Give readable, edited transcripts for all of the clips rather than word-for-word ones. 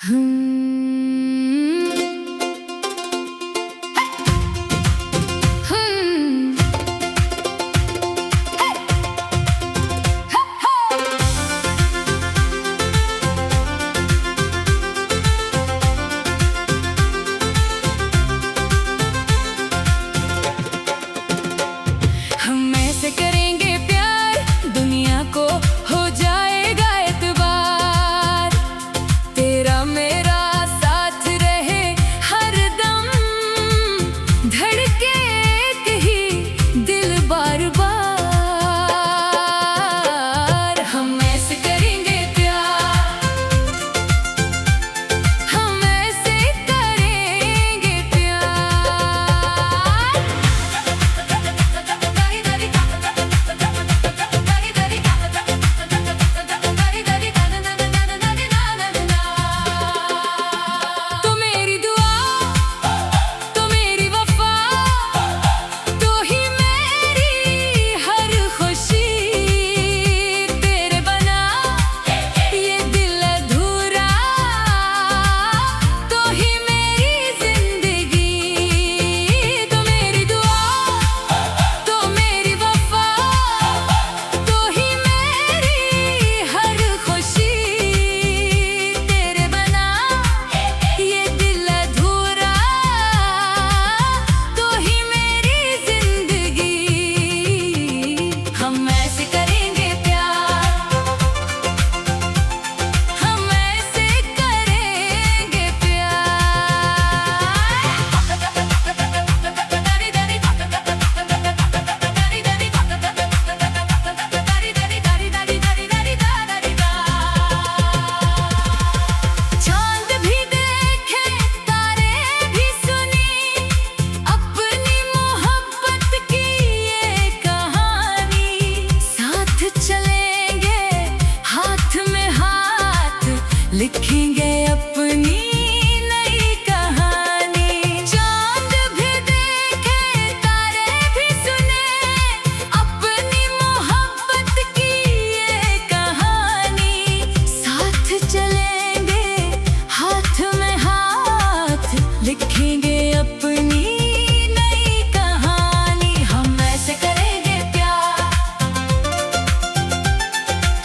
हम ऐसे करेंगे प्यार, दुनिया को हो जाएगा एतबार। तेरा मेरा साथ रहे हर दम, धड़के एक ही दिल बार बार। हम ऐसे करेंगे प्यार, हम ऐसे करेंगे प्यार। तो मेरी दुआ, तो मेरी वफा, तो ही मेरी हर खुशी। तेरे बना ये दिल अधूरा, तो ही मेरी जिंदगी। तो मेरी दुआ, तो मेरी वफा, तो ही मेरी हर खुशी। तेरे बना ये दिल अधूरा, तो ही मेरी जिंदगी। हम ऐसे करेंगे प्यार, हम ऐसे करेंगे प्यार। चांद भी देखे, तारे भी सुनी, अपनी मोहब्बत की ये कहानी। साथ चलेंगे हाथ में हाथ, लिखेंगे अपनी नई कहानी। चांद भी देखे, तारे भी सुने, अपनी मोहब्बत की ये कहानी। साथ चलेंगे हाथ में हाथ, लिखेंगे अपनी नई कहानी। हम ऐसे करेंगे प्यार,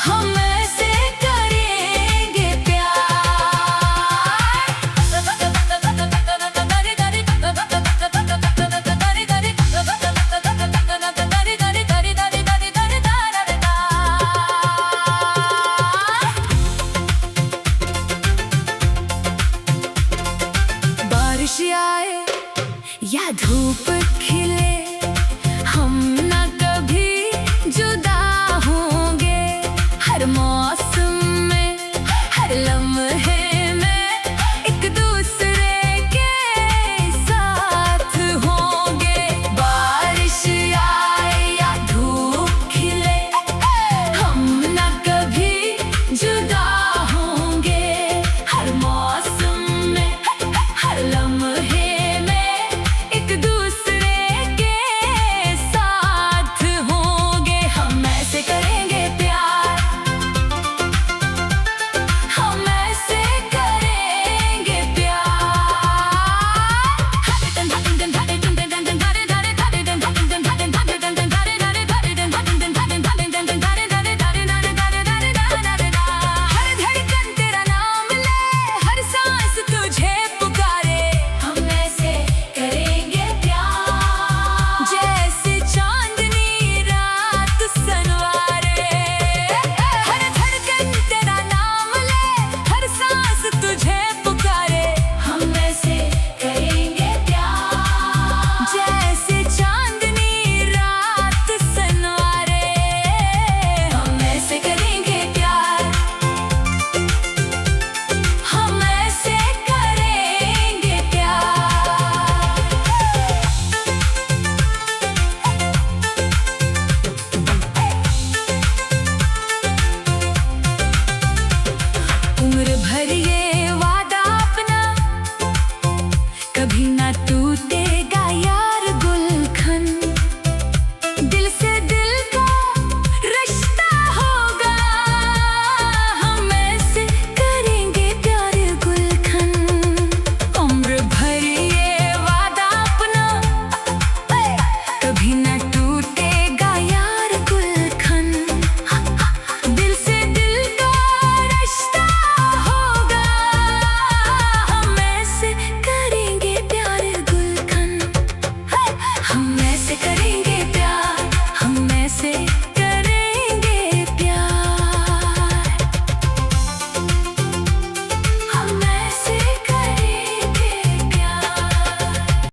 हम ऐसे करेंगे प्यार। बारिश